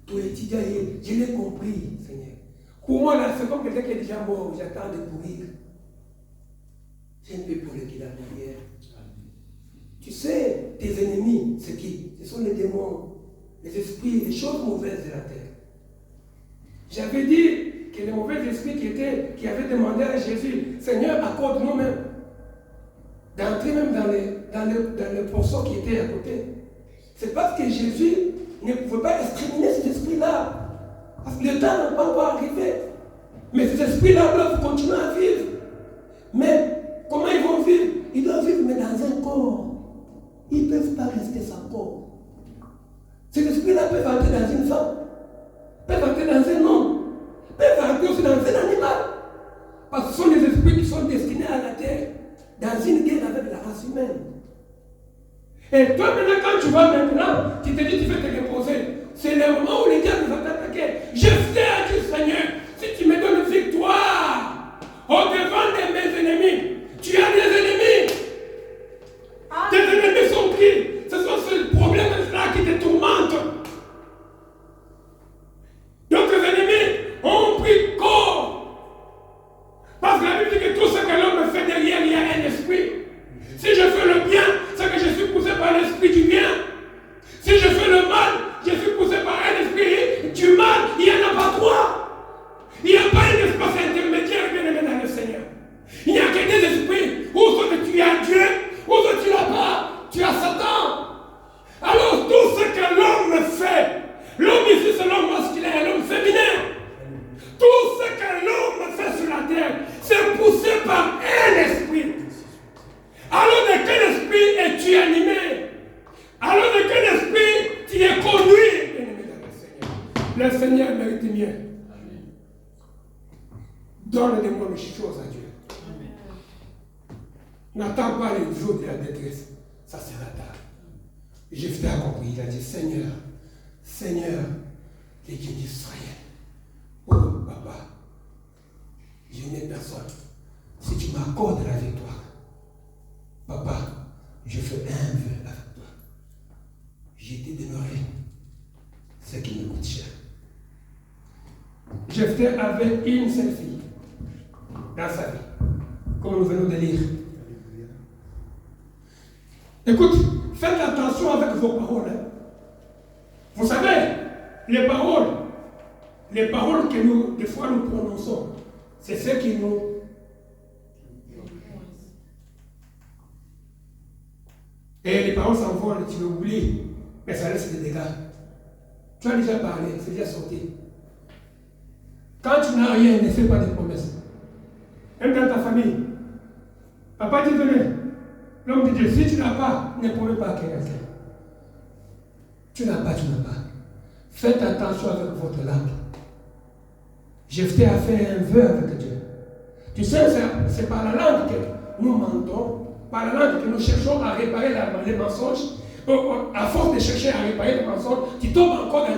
Tout étudiant, je l'ai compris, Seigneur. Pour moi, là, c'est comme quelqu'un qui est déjà mort, j'attends de pourrir. C'est un peu pour le guider en arrière. Tu sais, tes ennemis, c'est qui? Ce sont les démons, les esprits, les choses mauvaises de la terre. J'avais dit que les mauvais esprits qui avaient demandé à Jésus, Seigneur, accorde-nous même d'entrer même dans les pourceaux qui étaient à côté. C'est parce que Jésus ne pouvait pas exterminer cet esprit-là. Parce que le temps n'a pas encore arrivé. Mais ces esprits-là doivent continuer à vivre. Mais comment ils vont vivre? Ils doivent vivre mais dans un corps. Ils ne peuvent pas rester sans corps. Ces esprits-là peuvent entrer dans une femme, peuvent entrer dans un homme, peuvent entrer aussi dans un animal. Parce que ce sont des esprits qui sont destinés à la terre, dans une guerre avec la race humaine. Et toi maintenant, quand tu vas maintenant, tu te dis tu veux te reposer. C'est le moment où les diables vont t'attaquer. Je fais à Dieu, Seigneur, si tu me donnes victoire au-devant de mes ennemis. Tu as des ennemis. Tes ennemis sont qui? Ce sont ces problèmes-là qui te tourmentent. Donc tes ennemis ont pris corps. Parce que la Bible dit que tout ce que l'homme fait derrière, il y a un esprit. Si je fais le bien, c'est que je suis poussé par l'esprit du bien. Si je fais le mal, je suis poussé par un esprit du mal. Il n'y en a pas trois. Il n'y a pas un espace intermédiaire bien aimé dans le Seigneur. Il n'y a que des esprits. Où soit que tu as Dieu, où soit tu l'as pas, tu as Satan. Alors tout ce que l'homme fait, l'homme ici c'est l'homme masculin et l'homme féminin. Tout ce que l'homme fait sur la terre, c'est poussé par un esprit. Alors de quel esprit es-tu animé? Alors de quel esprit tu es conduit? Bien-aimé dans le Seigneur. Le Seigneur mérite mieux. Donne-moi les choses à Dieu. N'attends pas les jours de la détresse. Ça sera tard. Jephthé a compris. Il a dit, Seigneur, Seigneur, les Dieu d'Israël. Oh, papa, je n'ai personne. Si tu m'accordes la victoire, papa, je fais un vœu avec toi. Je t'ai demeuré ce qui me coûte cher. Jephthé avait une seule fille dans sa vie, comme nous venons de lire. Écoute, faites attention avec vos paroles. Hein. Vous savez, les paroles que nous, des fois, nous prononçons, c'est ce qui nous... Et les paroles s'envolent, tu l'oublies, mais ça laisse des dégâts. Tu as déjà parlé, c'est déjà sorti. Quand tu n'as rien, ne fais pas de promesses. Même dans ta famille. Papa dit venez. L'homme de Dieu, si tu n'as pas, ne promets pas à quelqu'un. Tu n'as pas, tu n'as pas. Faites attention avec votre langue. Jephthé a fait un vœu avec Dieu. Tu sais, c'est par la langue que nous mentons, par la langue que nous cherchons à réparer les mensonges. À force de chercher à réparer les mensonges, tu tombes encore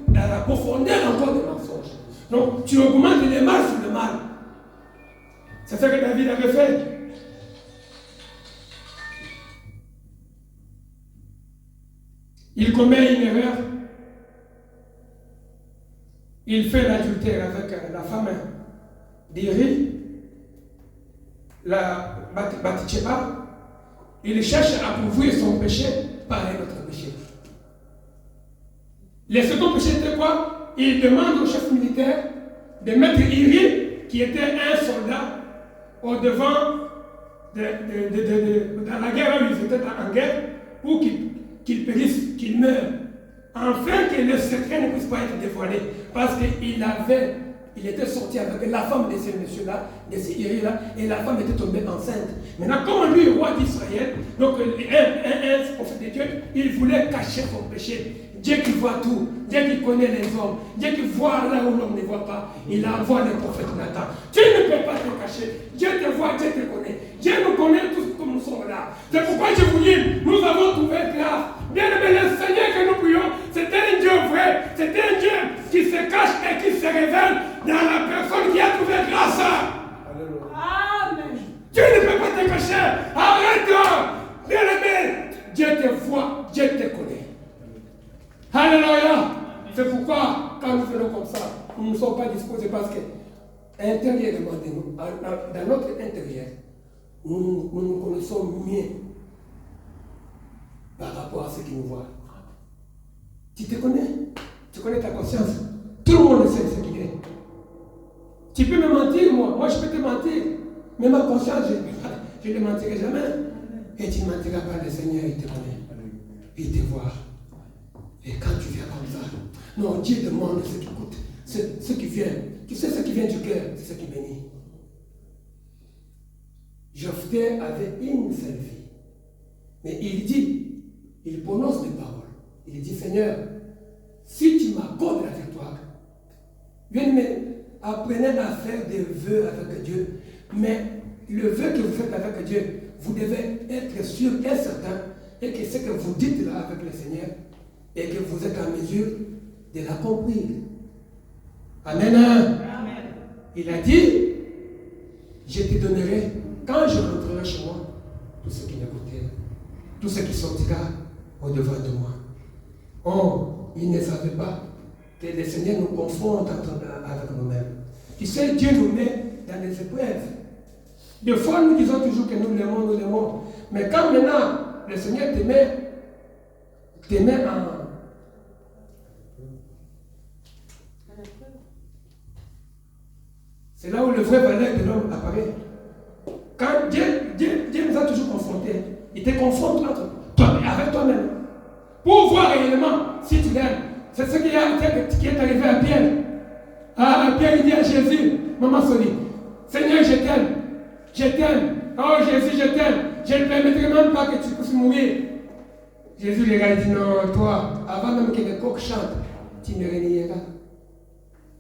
dans la profondeur encore des mensonges. Donc, tu augmentes le mal sur le mal. C'est ce que David avait fait. Il commet une erreur. Il fait l'adultère avec la femme d'Iri, la Bathsheba. Il cherche à pourvoir son péché par un autre péché. Le second péché était quoi? Il demande au chef militaire de mettre Iri, qui était un soldat, au devant dans la guerre où ils étaient en guerre, pour qu'il périsse, qu'il meure, afin que le secret ne puisse pas être dévoilé, parce qu'il était sorti avec la femme de ce monsieur-là, de ce Iri-là, et la femme était tombée enceinte. Maintenant, comme lui, roi d'Israël, donc un prophète de Dieu, il voulait cacher son péché. Dieu qui voit tout, Dieu qui connaît les hommes, Dieu qui voit là où l'homme ne voit pas, il envoie le prophète Nathan. Dieu ne peut pas te cacher, Dieu te voit, Dieu te connaît. Dieu nous connaît tous comme nous sommes là. C'est pourquoi je vous dis, nous avons trouvé grâce. Bien aimé, le Seigneur que nous prions, c'est un Dieu vrai, c'est un Dieu qui se cache et qui se révèle dans la personne qui a trouvé grâce. Amen. Dieu ne peut pas te cacher. Arrête. Bien aimé, Dieu te voit, Dieu te connaît. Alléluia. C'est pourquoi, quand nous faisons comme ça, nous ne sommes pas disposés parce que, intérieurement de nous, dans notre intérieur, nous nous connaissons mieux par rapport à ceux qui nous voient. Tu te connais? Tu connais ta conscience? Tout le monde sait ce qu'il est. Tu peux me mentir, moi je peux te mentir. Mais ma conscience, je ne mentirai jamais. Et tu ne mentiras pas, le Seigneur, il te connaît. Il te voit. Et quand tu viens comme ça, non, Dieu demande ce qui coûte, ce qui vient. Tu sais ce qui vient du cœur, c'est ce qui bénit. Jephthé avait une seule vie. Mais il prononce des paroles. Il dit, Seigneur, si tu m'accordes la victoire, apprenez à faire des vœux avec Dieu. Mais le vœu que vous faites avec Dieu, vous devez être sûr et certain, et que ce que vous dites là avec le Seigneur, et que vous êtes en mesure de l'accomplir. Amen. Amen. Il a dit, je te donnerai, quand je rentrerai chez moi, tout ce qui m'écoutait, tout ce qui sortira au-devant de moi. Oh, il ne savait pas que le Seigneur nous confronte avec nous-mêmes. Tu sais, Dieu nous met dans des épreuves. Des fois, nous disons toujours que nous l'aimons. Mais quand maintenant, le Seigneur te met en... C'est là où le vrai valeur de l'homme apparaît. Quand Dieu nous a toujours confrontés, il te confronte avec toi-même. Pour voir réellement si tu l'aimes. C'est ce qui est arrivé à Pierre. Pierre, il dit à Jésus, Maman Soli, Seigneur, je t'aime. Je t'aime. Oh Jésus, je t'aime. Je ne permettrai même pas que tu puisses mourir. Jésus lui a dit, non, toi, avant même que les coqs chantent, tu me renieras.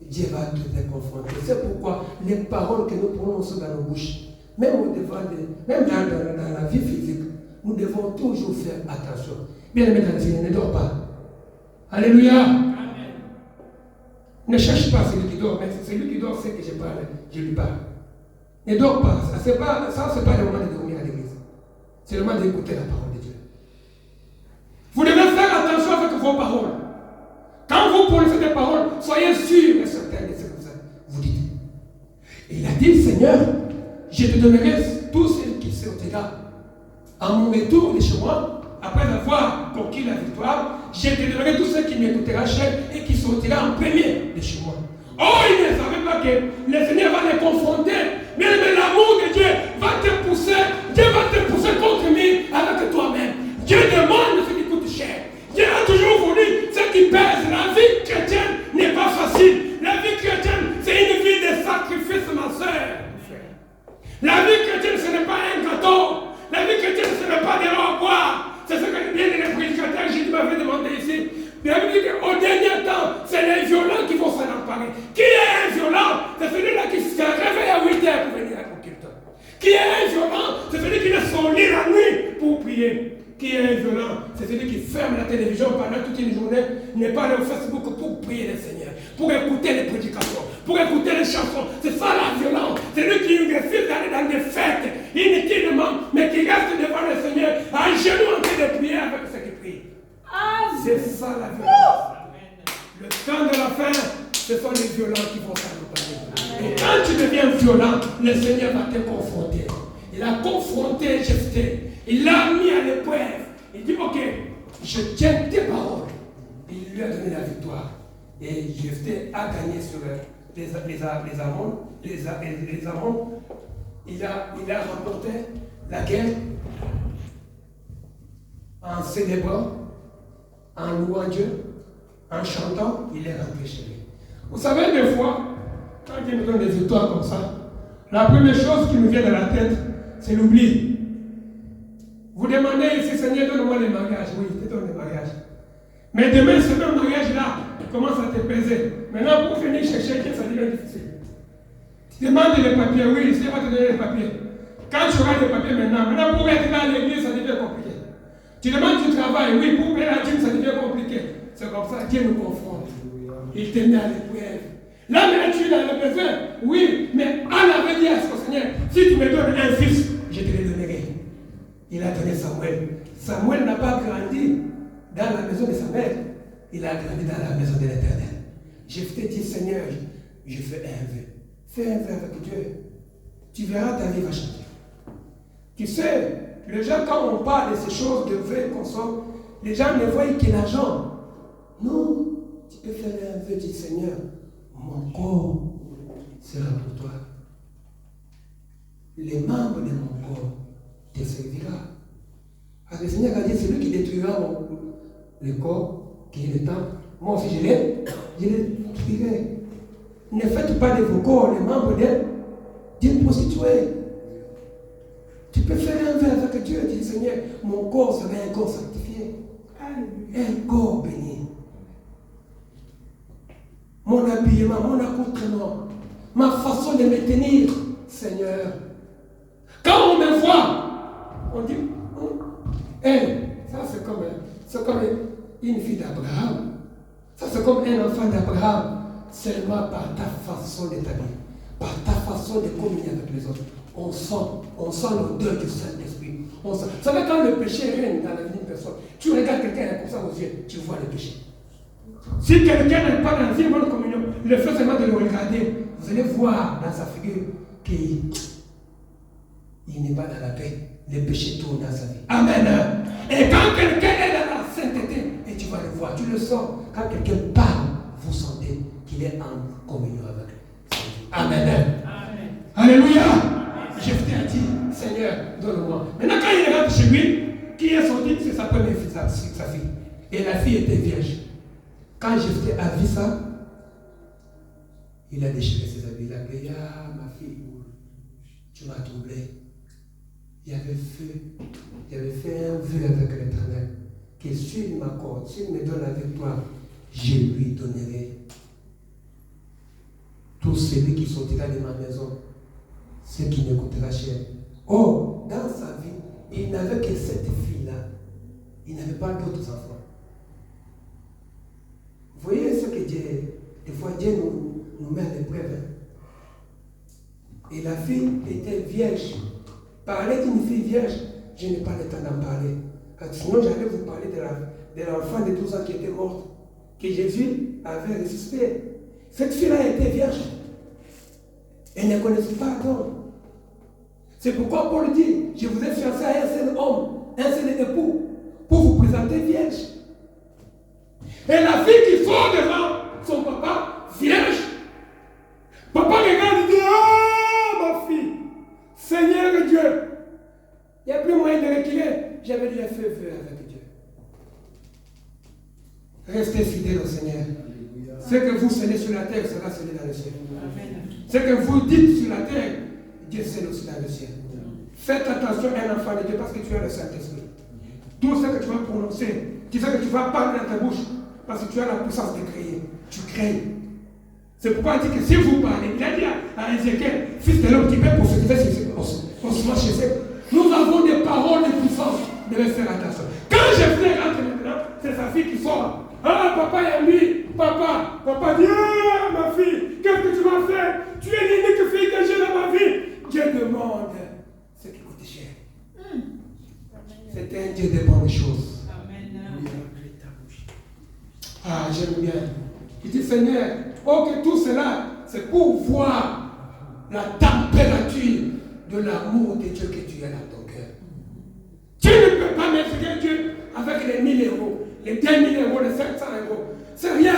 Dieu va te confronter. C'est pourquoi les paroles que nous prononçons dans nos bouches, même dans la vie physique, nous devons toujours faire attention. Bien aimé dans le Seigneur, ne dors pas. Alléluia. Amen. Ne cherche pas celui qui dort, mais c'est celui qui dort, c'est que je lui parle. Ne dors pas. Ça, c'est pas le moment de dormir à l'église. C'est le moment d'écouter la parole de Dieu. Vous devez faire attention avec vos paroles. Quand vous prononcez des paroles, soyez sûrs et certains de ce que vous dites. Et il a dit, Seigneur, je te donnerai tout ce qui sortira. À mon retour de chez moi, après avoir conquis la victoire, je te donnerai tout ce qui m'écoutera cher et qui sortira en premier de chez moi. Oh, il ne savait pas que le Seigneur va les confronter. Mais l'amour de Dieu va te pousser. Dieu va te pousser contre lui avec toi-même. Dieu demande ce qui coûte cher. Dieu a toujours voulu ce qui pèse. La vie chrétienne n'est pas facile. La vie chrétienne, c'est une vie de sacrifice, ma soeur. La vie chrétienne, ce n'est pas un gâteau. La vie chrétienne, ce n'est pas des lois à boire. C'est ce que bien les prédicateurs, Jésus m'avait demandé ici. Mais il dit qu'au dernier temps, c'est les violents qui vont s'en emparer. Qui est un violent? C'est celui-là qui se réveille à 8 heures pour venir au culte. Qui est un violent? C'est celui qui laisse son lit la nuit pour prier. Qui est un violent? C'est celui qui ferme la télévision pendant toute une journée, n'est pas allé au Facebook pour prier le Seigneur, pour écouter les prédications, pour écouter les chansons. C'est ça la violence. C'est lui qui refuse d'aller dans des fêtes inutilement, mais qui reste devant le Seigneur, à genoux en train de prier avec ceux qui prient. C'est ça la violence. Le temps de la fin, ce sont les violents qui vont s'accompagner. Et quand tu deviens violent, le Seigneur va te confronter. Il a confronté Jephthé. Il l'a mis à l'épreuve. Il dit, ok, je tiens tes paroles. Il lui a donné la victoire. Et Jephthé a gagné sur les Ammons. Il a remporté la guerre en célébrant, en louant Dieu, en chantant, il est rentré chez lui. Vous savez, des fois, quand Dieu nous donne des victoires comme ça, la première chose qui nous vient dans la tête, c'est l'oubli. Vous demandez ici, Seigneur, donne-moi les mariages. Oui, je te donne les mariages. Mais demain, ce même mariage-là commence à te peser. Maintenant, pour venir chercher Dieu, ça devient difficile. Tu demandes les papiers. Oui, le Seigneur va te donner les papiers. Quand tu auras les papiers maintenant pour être dans l'église, ça devient compliqué. Tu demandes du travail. Oui, pour payer la dîme, ça devient compliqué. C'est comme ça, Dieu nous confronte. Il te met à l'épreuve. Là, maintenant, tu es dans le besoin. Oui, mais Anne avait dit à son Seigneur, si tu me donnes un fils, je te le donnerai. Il a donné Samuel. Samuel n'a pas grandi dans la maison de sa mère. Il a grandi dans la maison de l'Éternel. Je t'ai dit, Seigneur, je fais un vœu. Fais un vœu avec Dieu. Tu verras, ta vie va changer. Tu sais, les gens, quand on parle de ces choses de vœux qu'on sort, les gens ne voient que l'argent. Non, tu peux faire un vœu, dire Seigneur, mon corps sera pour toi. Les membres de mon corps te servira. Alors le Seigneur a dit, c'est lui qui détruira le corps, qui est le temple. Moi aussi, je les détruirai. Ne faites pas de vos corps les membres d'une prostituée. Tu peux faire un vœu avec Dieu et dire, Seigneur, mon corps sera un corps sanctifié. Un corps béni. Mon habillement, mon accoutrement, ma façon de me tenir, Seigneur. Quand on me voit, on dit, ça c'est comme une fille d'Abraham. Ça c'est comme un enfant d'Abraham. Seulement par ta façon de t'habiller, par ta façon de communier avec les autres. On sent l'odeur du Saint-Esprit. Vous savez, quand le péché règne dans la vie d'une personne, tu regardes quelqu'un comme ça aux yeux, tu vois le péché. Si quelqu'un n'est pas dans une bonne communion, le fait seulement de le regarder, vous allez voir dans sa figure qu'il n'est pas dans la paix. Le péché tourne dans sa vie. Amen. Et quand quelqu'un est dans la sainteté, et tu vas le voir, tu le sens. Quand quelqu'un parle, vous sentez qu'il est en communion avec lui. Amen. Amen. Alléluia. Jephthé a dit, Seigneur, donne-moi. Maintenant, quand il rentre chez lui, qui est sorti, c'est sa première fille, sa fille. Et la fille était vierge. Quand Jephthé a vu ça, il a déchiré ses habits. Il a dit, ah, ma fille, tu m'as troublé. Il avait fait un vœu avec l'Éternel. Que s'il m'accorde, s'il me donne la victoire, je lui donnerai tout celui qui sortira de ma maison, ce qui me coûtera cher. Or, dans sa vie, il n'avait que cette fille-là. Il n'avait pas d'autres enfants. Vous voyez ce que Dieu, des fois Dieu nous met à l'épreuve. Et la fille était vierge. Parler d'une fille vierge, je n'ai pas le temps d'en parler. Parce que sinon, j'allais vous parler de l'enfant de 12 ans qui était morte, que Jésus avait ressuscité. Cette fille-là était vierge. Elle ne connaissait pas d'homme. C'est pourquoi Paul dit, je vous ai fiancé à un seul homme, un seul époux, pour vous présenter vierge. Et la fille qui sort devant son papa, vierge, papa regarde et dit, ah, ma fille, Seigneur Dieu, il n'y a plus moyen de reculer. J'avais déjà fait vœu avec Dieu. Restez fidèles au Seigneur. Ce que vous scellez sur la terre sera scellé dans le ciel. Ce que vous dites sur la terre, Dieu scelle aussi dans le ciel. Faites attention à un enfant de Dieu parce que tu as le Saint-Esprit. Tout ce que tu vas prononcer, tu sais que tu vas parler dans ta bouche parce que tu as la puissance de créer. Tu crées. C'est pourquoi il dit que si vous parlez, il a dit à Ézéchiel, fils de l'homme, tu peux prophétiser chez eux. Nous avons des paroles de puissance. Vous devez faire attention. Quand je rentre maintenant, c'est sa fille qui sort. Ah, papa est lui. Papa dit, ah, ma fille, qu'est-ce que tu vas faire? Tu es l'unique fille que j'ai dans ma vie. Dieu demande ce qui coûte cher. C'est un Dieu de bonnes choses. Amen. Ah, j'aime bien. Il dit, Seigneur, que tout cela, c'est pour voir la température de l'amour de Dieu que tu as dans ton cœur. Tu ne peux pas mettre Dieu avec les 1000 euros, les 2000 euros, les 500 euros. C'est rien.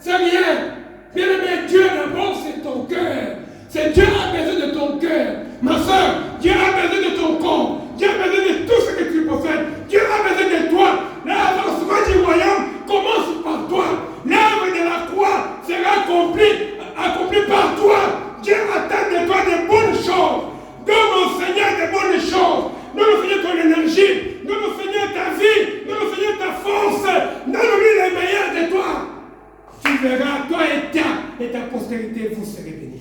C'est rien. Bien aimé, Dieu d'abord, c'est ton cœur. C'est Dieu a besoin de ton cœur. Ma soeur, Dieu a besoin de ton corps. Dieu a besoin de tout ce que tu possèdes. Dieu a besoin de toi. L'avancement du royaume commence par toi. L'œuvre de la croix sera accomplie par toi. Dieu attend de toi de bonnes choses. Donne au Seigneur de bonnes choses. Donne au Seigneur ton énergie. Donne au Seigneur ta vie. Donne au Seigneur ta force. Donne-lui le meilleur de toi. Tu verras, toi et ta postérité, vous serez bénis.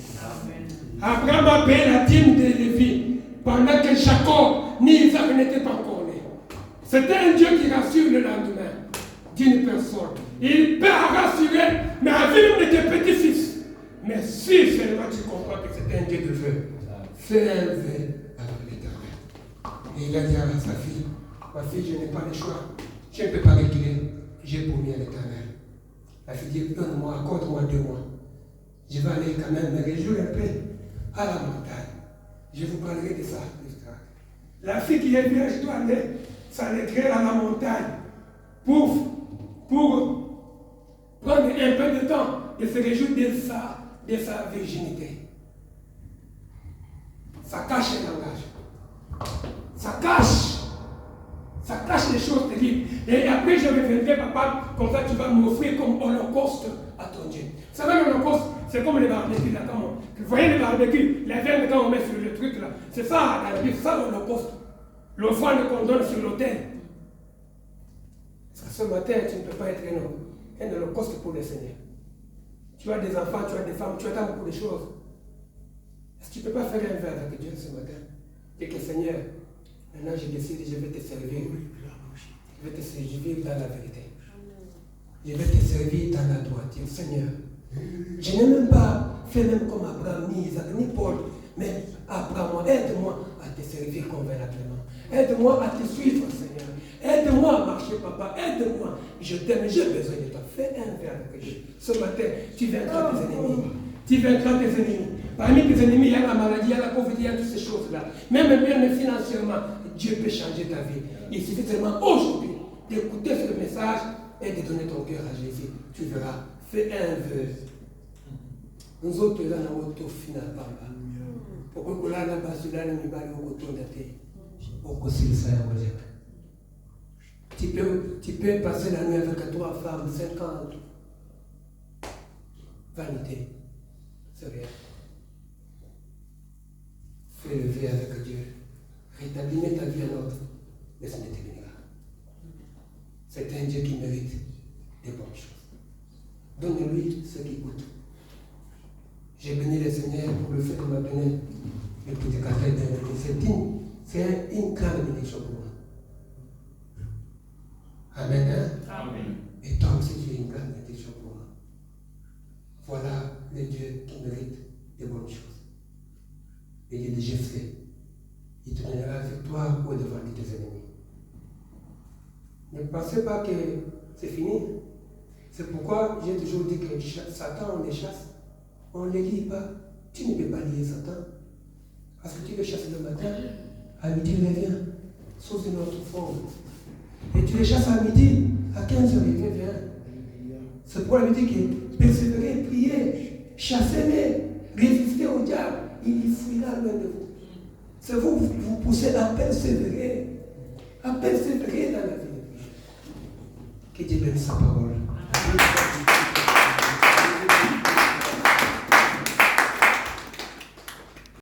Abraham a payé la dîme de Lévi pendant que Jacob ni Isaac n'étaient pas encore nés. C'était un Dieu qui rassure le lendemain d'une personne. Il peut rassurer, mais avec même de tes petits-fils. Mais si seulement tu comprends que c'est un Dieu de vœux, fais un vœu avec l'Éternel. Et il a dit à sa fille, ma fille, je n'ai pas le choix. Je ne peux pas reculer. J'ai promis à l'Éternel. La fille dit, donne-moi, accorde-moi 2 mois. Je vais aller quand même me réjouir un peu à la montagne. Je vous parlerai de ça plus tard. La fille qui est vierge doit aller s'alléger à la montagne pour prendre un peu de temps et se réjouir de sa virginité. Ça cache un langage. Ça cache les choses terribles. Et après, je reviendrai, papa, comme ça tu vas m'offrir comme holocauste à ton Dieu. Vous savez, l'holocauste, c'est comme les barbecues, là. Vous voyez les barbecues, la viande quand on met sur le truc, là. C'est ça, c'est ça l'holocauste. L'offrande qu'on donne sur l'autel. Parce que ce matin, tu ne peux pas être un holocauste pour le Seigneur. Tu as des enfants, tu as des femmes, tu attends beaucoup de choses. Est-ce que tu ne peux pas faire un verre avec Dieu ce matin? Dis que Seigneur, maintenant je décide, je vais te servir. Je vais te servir dans la vérité. Je vais te servir dans la droiture, Seigneur. Je n'ai même pas fait même comme Abraham, ni Isaac, ni Paul, mais Abraham, aide-moi à te servir convenablement. Aide-moi à te suivre, Seigneur. Aide-moi à marcher, papa. Aide-moi. Je t'aime, j'ai besoin de toi. Fais un verre avec Dieu. Ce matin, tu vaincras tes ennemis. Tu vaincras tes ennemis. Parmi tes ennemis, il y a la maladie, il y a la Covid, il y a toutes ces choses-là. Même financièrement, Dieu peut changer ta vie. Il suffit seulement aujourd'hui d'écouter ce message et de donner ton cœur à Jésus. Tu verras. Fais un vœu. Nous autres, là, nous avons tout final par là. Pourquoi là, là, bas, là, nous avons autour de la terre. Pourquoi c'est ça, tu peux passer la nuit avec 3 femmes, 50. Vanité. C'est rien. Fais le vœu avec Dieu. Rétablis ta vie à l'autre. Mais ce n'est pas bénira. C'est un Dieu qui mérite des bonnes choses. Donne-lui ce qui coûte. J'ai béni le Seigneur pour le fait de m'a donné le petit café d'invité. C'est une grande bénédiction pour moi. Amen. Hein? Amen. Et toi aussi, tu es une grande bénédiction pour moi. Voilà le Dieu qui mérite des bonnes choses. Et il est déjà fait. Il te donnera la victoire au devant de tes ennemis. Ne pensez pas que c'est fini. C'est pourquoi j'ai toujours dit que Satan, on les chasse. On ne les lit pas. Tu ne peux pas lier Satan. Parce que tu le chasses le matin, à midi il revient, sous une autre forme. Et tu les chasses à midi, à 15h il revient. C'est pourquoi il dit que persévérer, prier, chassez-les, résister au diable, il fuira loin de vous. C'est vous poussez à persévérer dans la vie. Que Dieu bénisse sa parole.